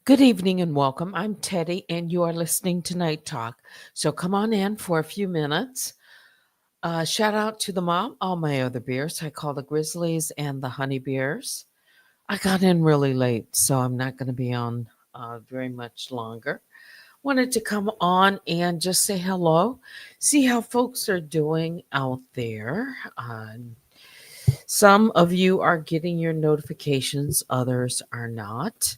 Good evening and welcome. I'm Teddy, and you are listening to Night Talk. So come on in for a few minutes. Shout out to the mom, all my other beers. I call the Grizzlies and the Honey Bears. I got in really late, so I'm not going to be on very much longer. Wanted to come on and just say hello, see how folks are doing out there. Some of you are getting your notifications, others are not.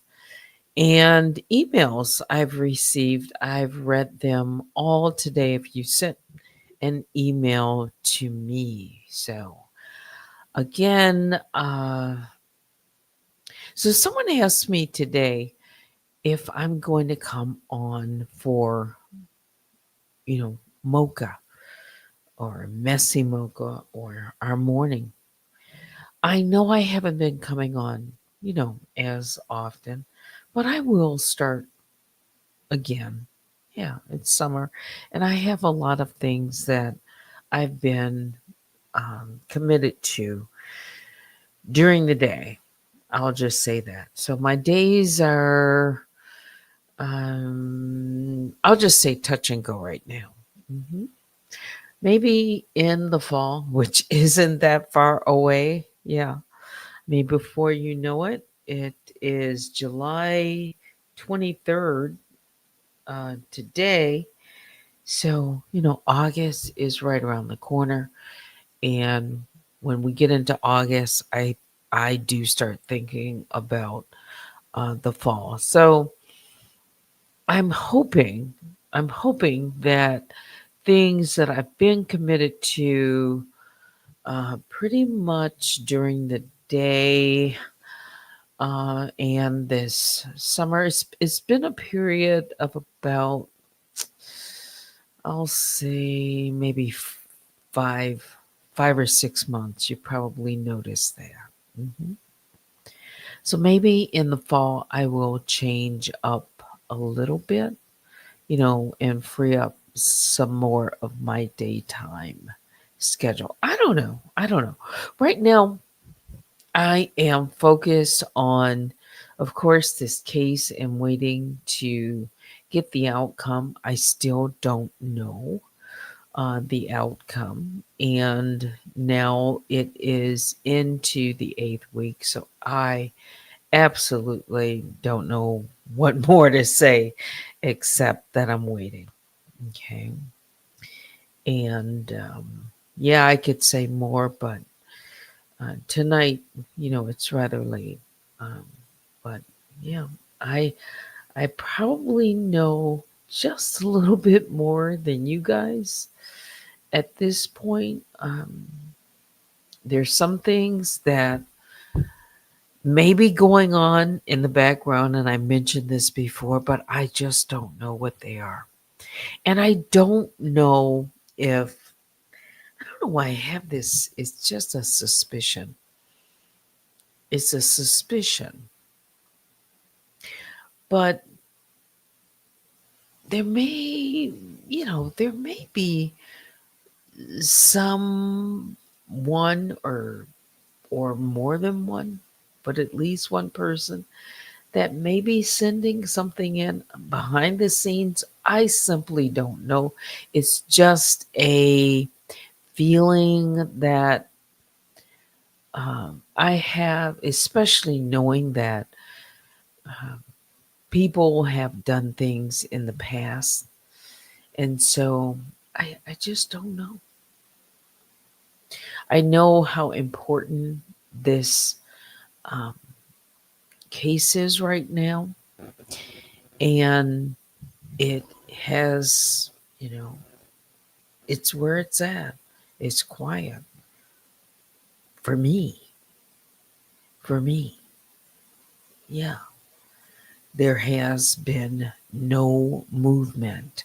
And emails I've received, I've read them all today. If you sent an email to me, so again, so someone asked me today if I'm going to come on for mocha or messy mocha or our morning. I know I haven't been coming on, as often, but I will start again. Yeah, it's summer, and I have a lot of things that I've been committed to during the day. I'll just say that. So my days are, I'll just say touch and go right now. hmm Maybe in the fall, which isn't that far away. Yeah. Maybe before you know it, it is July 23rd today. So, August is right around the corner. And when we get into August, I do start thinking about the fall. So I'm hoping, I'm hoping that things that I've been committed to pretty much during the day and this summer, it's been a period of about, I'll say maybe five, 5 or 6 months. You probably noticed that. hmm So maybe in the fall I will change up a little bit, and free up some more of my daytime schedule. I don't know. I don't know. Right now I am focused on, of course, this case and waiting to get the outcome. I still don't know the outcome. And now it is into the 8th week. So I absolutely don't know what more to say except that I'm waiting. Okay. And yeah, I could say more, but tonight, it's rather late. Um, but yeah, I I probably know just a little bit more than you guys at this point. There's some things that may be going on in the background, and I mentioned this before, but I just don't know what they are. And I don't know if, I don't know why I have this. It's just a suspicion. It's a suspicion. But there may, there may be some one or more than one, but at least one person that may be sending something in behind the scenes. I simply don't know. It's just a feeling that I have, especially knowing that uh, people have done things in the past. And so I just don't know. I know how important this um, case is right now. And it has, it's where it's at. It's quiet for me. For me. Yeah. There has been no movement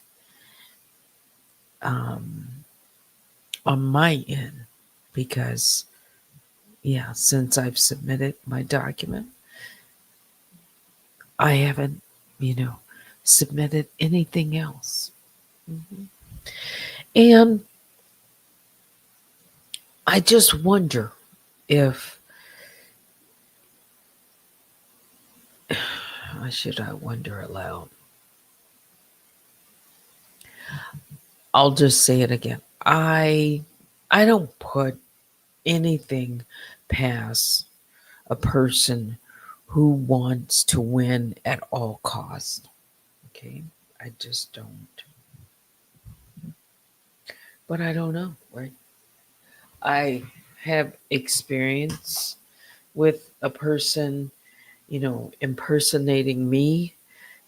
um, on my end because, yeah, since I've submitted my document, I haven't, you know, submitted anything else. Mhm. And I just wonder if How should I wonder aloud? I'll just say it again. I don't put anything past a person who wants to win at all costs. Okay? I just don't. But I don't know, right? I have experience with a person, impersonating me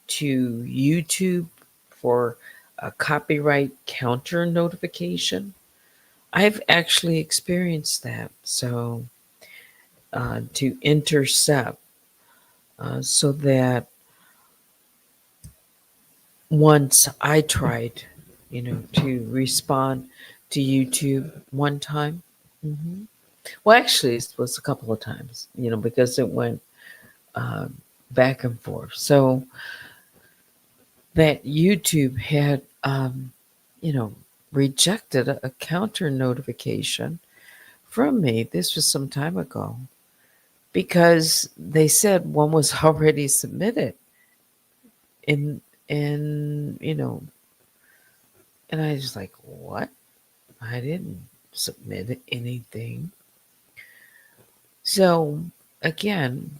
to YouTube for a copyright counter notification. I've actually experienced that. So, to intercept, so that once I tried, to respond to YouTube one time. hmm Well, actually, it was a couple of times, because it went uh, back and forth. So that YouTube had, you know, rejected a counter notification from me. This was some time ago because they said one was already submitted, and and you know, and I was like, what? I didn't submit anything. So again,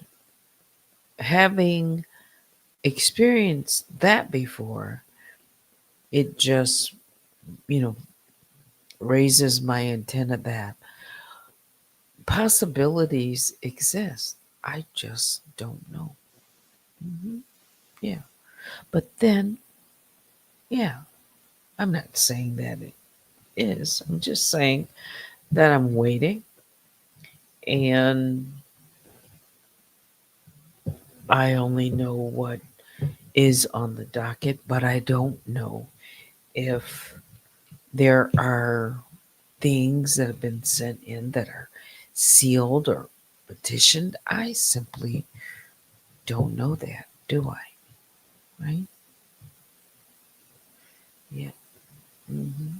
having experienced that before, it just, you know, raises my antenna that possibilities exist. I just don't know. Yeah. But then, yeah, I'm not saying that it is. I'm just saying that I'm waiting, and I only know what is on the docket, but I don't know if there are things that have been sent in that are sealed or petitioned. I simply don't know that, do I? Right? Yeah. hmm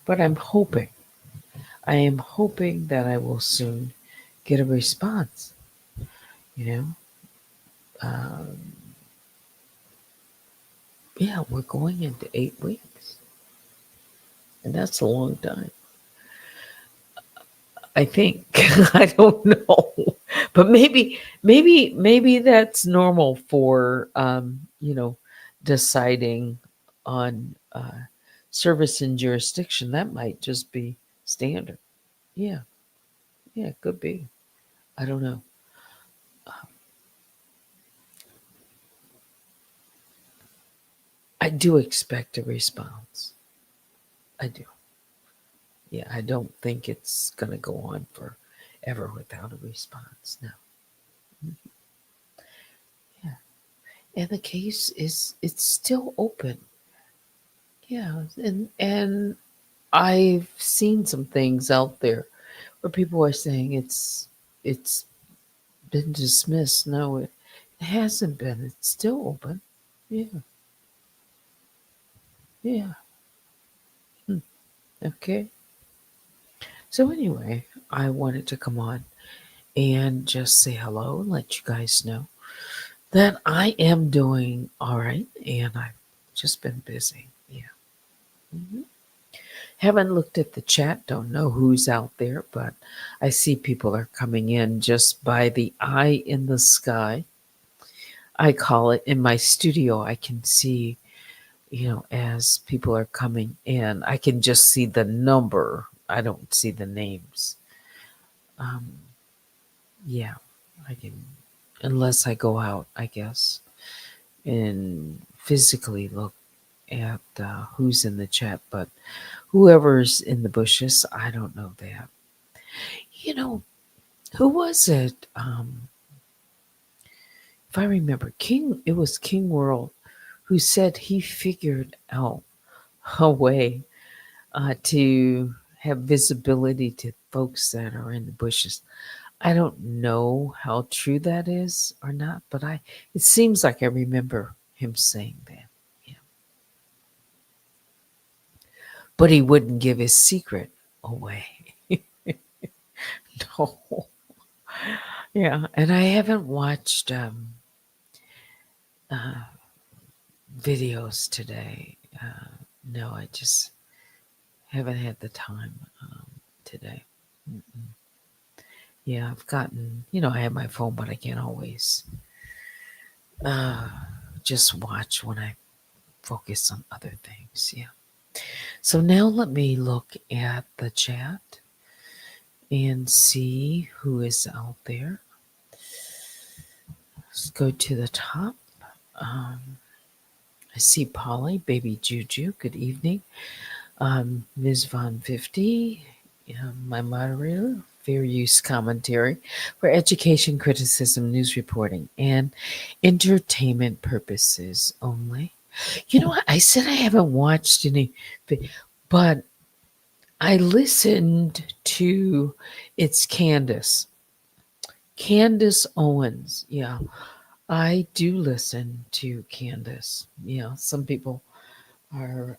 But I am hoping that I will soon get a response. You know, um, yeah, we're going into 8 weeks, and that's a long time. I think I don't know, but maybe that's normal for deciding on service and jurisdiction. That might just be standard. Yeah, yeah, it could be. I don't know. I do expect a response. I do. Yeah, I don't think it's gonna go on forever without a response. No. Yeah, and the case is it's still open. Yeah, and I've seen some things out there where people are saying it's been dismissed. No, it hasn't been. It's still open. Yeah, yeah. Hmm, okay. So anyway, I wanted to come on and just say hello and let you guys know that I am doing all right, and I've just been busy. Yeah. hmm Haven't looked at the chat, don't know who's out there, but I see people are coming in just by the eye in the sky. I call it in my studio. I can see, as people are coming in, I can just see the number. I don't see the names. Um, yeah, I can, unless I go out, I guess, and physically look at who's in the chat. But whoever's in the bushes, I don't know that. You know, who was it? If I remember, it was King World who said he figured out a way to have visibility to folks that are in the bushes. I don't know how true that is or not, but it seems like I remember him saying that. Yeah. But he wouldn't give his secret away. No. Yeah, and I haven't watched uh, videos today. No, I just haven't had the time today. Mm-mm. Yeah, I've gotten, I have my phone, but I can't always uh, just watch when I focus on other things. Yeah. So now let me look at the chat and see who is out there. Let's go to the top. Um, I see Polly, Baby Juju. Good evening. Ms. Von 50, my moderator, fair use commentary for education, criticism, news reporting, and entertainment purposes only. You know what? I said I haven't watched any, but I listened to it's Candace Owens. Yeah, I do listen to Candace. Yeah, some people are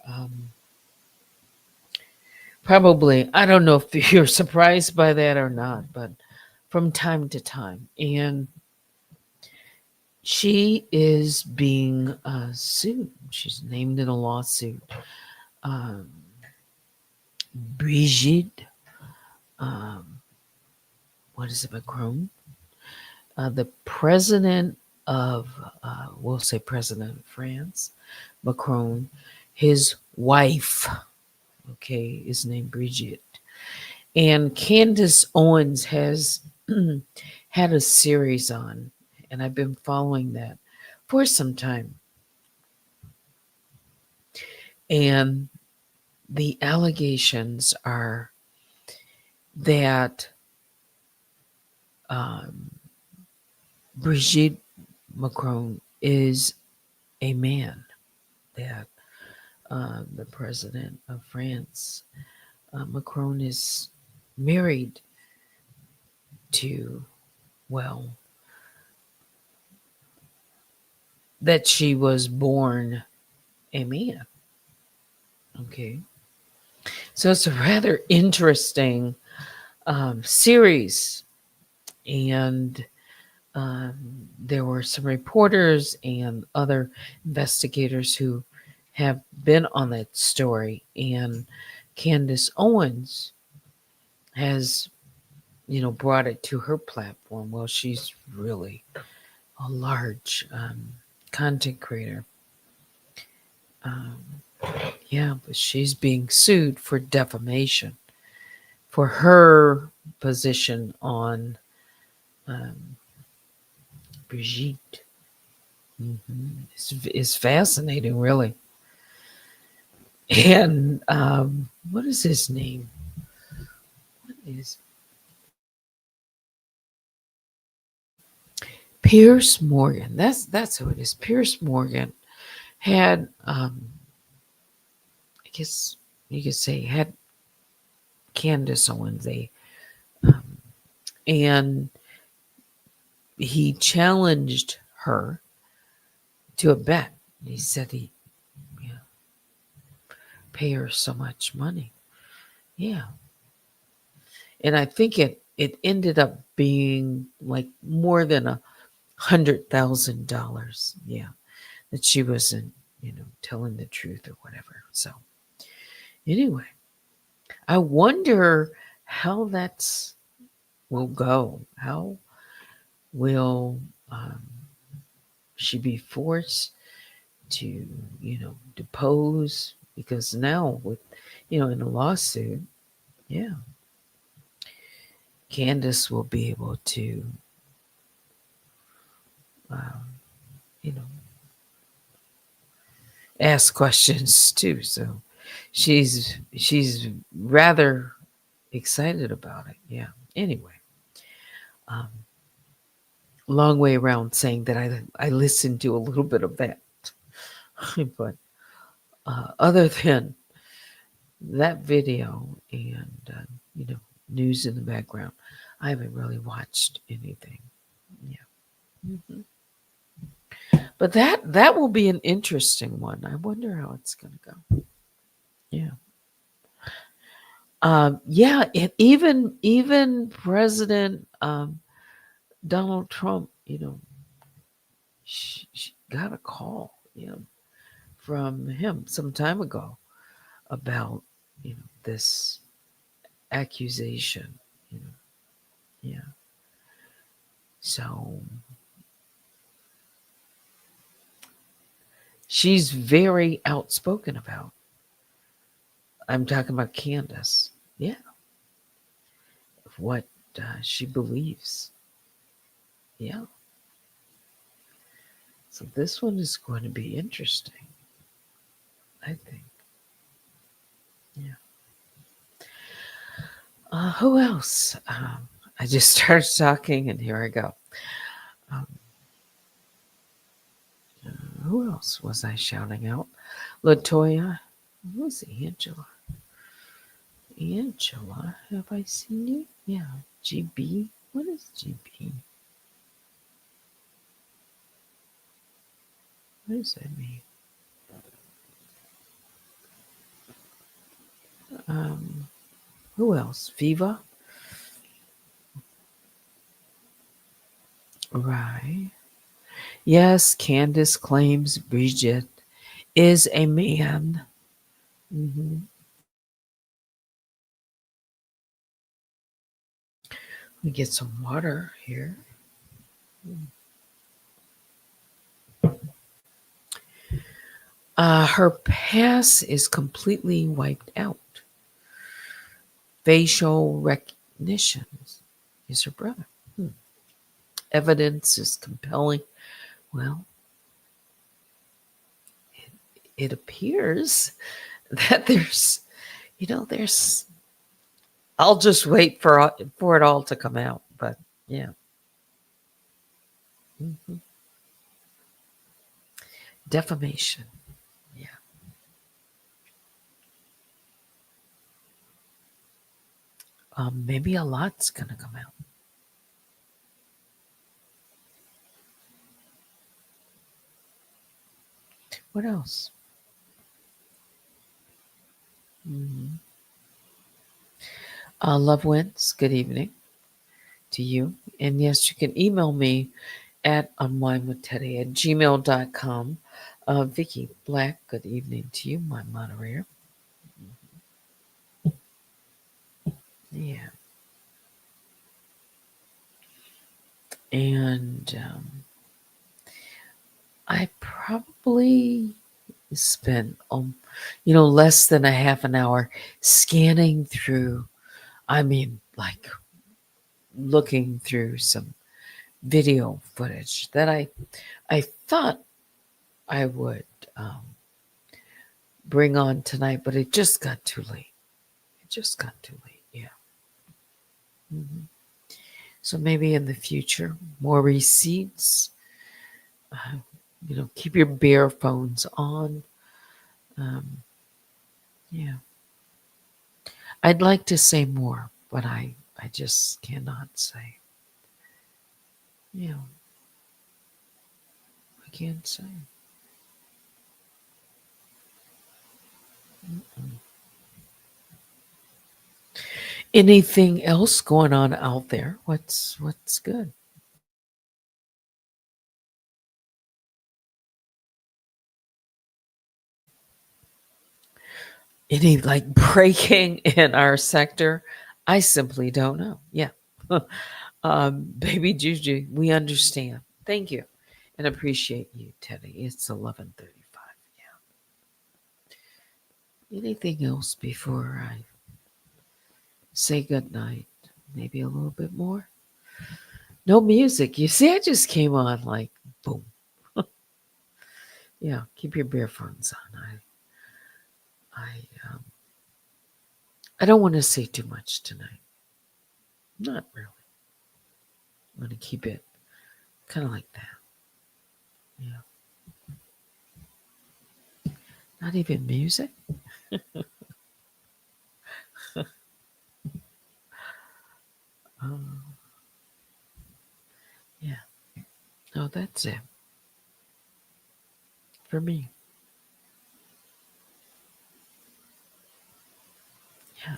probably, I don't know if you're surprised by that or not, but from time to time. And she is being sued. She's named in a lawsuit. Um, Brigitte, um, what is it, Macron? The president of, we'll say president of France, Macron, his wife, okay, is named Brigitte. And Candace Owens has had a series on, and I've been following that for some time. And the allegations are that um, Brigitte Macron is a man, that the president of France, Macron, is married to, well, that she was born a man. Okay. So it's a rather interesting series. And there were some reporters and other investigators who have been on that story. And Candace Owens has, brought it to her platform. Well, she's really a large content creator. Um, yeah, but she's being sued for defamation for her position on um, Brigitte. It's fascinating, really. And what is his name? What is Pierce Morgan? That's who it is. Pierce Morgan had, I guess you could say, had Candace Owens, um, and he challenged her to a bet. He said he, yeah, pay her so much money. Yeah, and I think it ended up being like more than $100,000. Yeah, that she wasn't, telling the truth or whatever. So anyway, I wonder how that's will go. How will she be forced to, depose? Because now with, in a lawsuit, yeah, Candace will be able to, um, you know, ask questions too. So she's rather excited about it. Yeah. Anyway, um, long way around saying that I listened to a little bit of that, but other than that video and news in the background, I haven't really watched anything. Yeah. hmm But that will be an interesting one. I wonder how it's going to go. Yeah. Yeah, and even President Donald Trump, got a call, from him some time ago about, this accusation, you know. Yeah. So she's very outspoken about. I'm talking about Candace. Yeah. Of what she believes. Yeah. So this one is going to be interesting, I think. Yeah. Who else? I just started talking, and here I go. Um, who else was I shouting out? Latoya. Who's Angela? Angela, have I seen you? Yeah. GB. What is GB? What does that mean? Um, who else? Viva. Right. Yes, Candace claims Bridget is a man. Hmm. Let me get some water here. Her past is completely wiped out. Facial recognition is her brother. Hmm. Evidence is compelling. Well, it appears that there's. I'll just wait for it all to come out. But yeah. Hmm. Defamation. Yeah. Maybe a lot's gonna come out. What else? Hmm. Love wins. Good evening to you. And yes, you can email me at unwinewithteddy@gmail.com. Vicky Black, good evening to you, my moderator. Yeah. And I probably spent, less than a half an hour scanning through, like looking through some video footage that I thought I would bring on tonight, but it just got too late. It just got too late. Yeah. Hmm. So maybe in the future, more receipts. Uh, keep your bare phones on. Um, yeah. I'd like to say more, but I just cannot say. Yeah, I can't say. Mm-mm. Anything else going on out there? What's good? Any like breaking in our sector? I simply don't know. Yeah. Baby Juju, we understand. Thank you and appreciate you, Teddy. It's 11:35. Yeah. Anything else before I say good night? Maybe a little bit more? No music. You see, I just came on like boom. Yeah, keep your earphones on. I I don't want to say too much tonight. Not really. I'm going to keep it kind of like that. Yeah. Not even music. Oh, yeah. No, that's it for me. Yeah.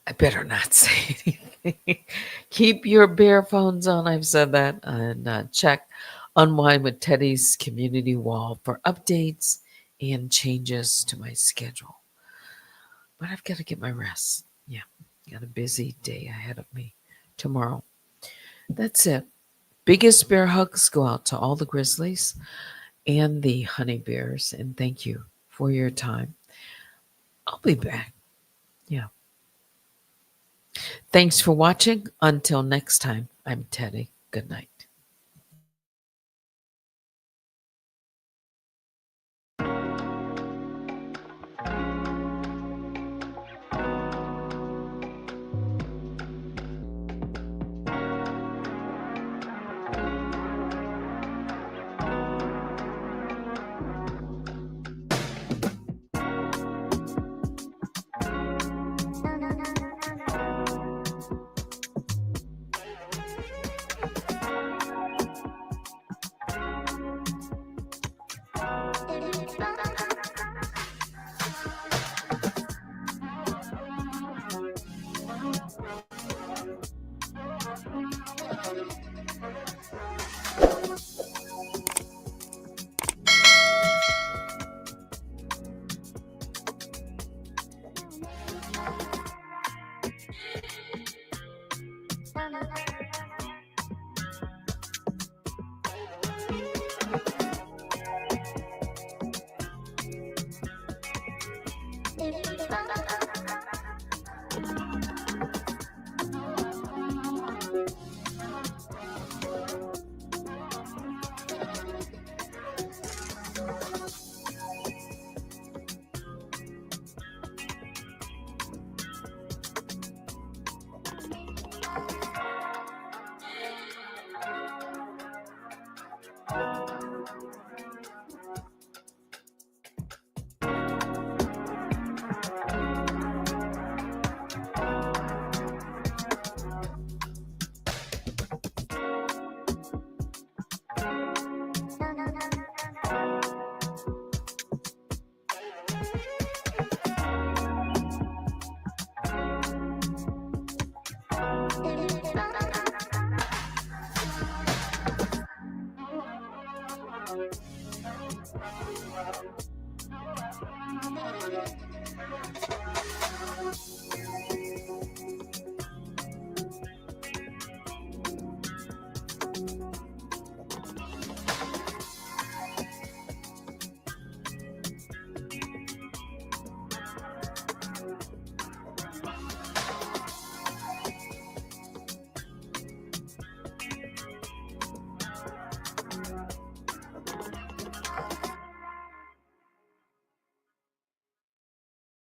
I better not say anything. Keep your bear phones on. I've said that. And check Unwind with Teddy's community wall for updates and changes to my schedule. But I've got to get my rest. Yeah, got a busy day ahead of me tomorrow. That's it. Biggest bear hugs go out to all the grizzlies and the honey bears. And thank you for your time. I'll be back. Yeah. Thanks for watching. Until next time, I'm Teddy. Good night.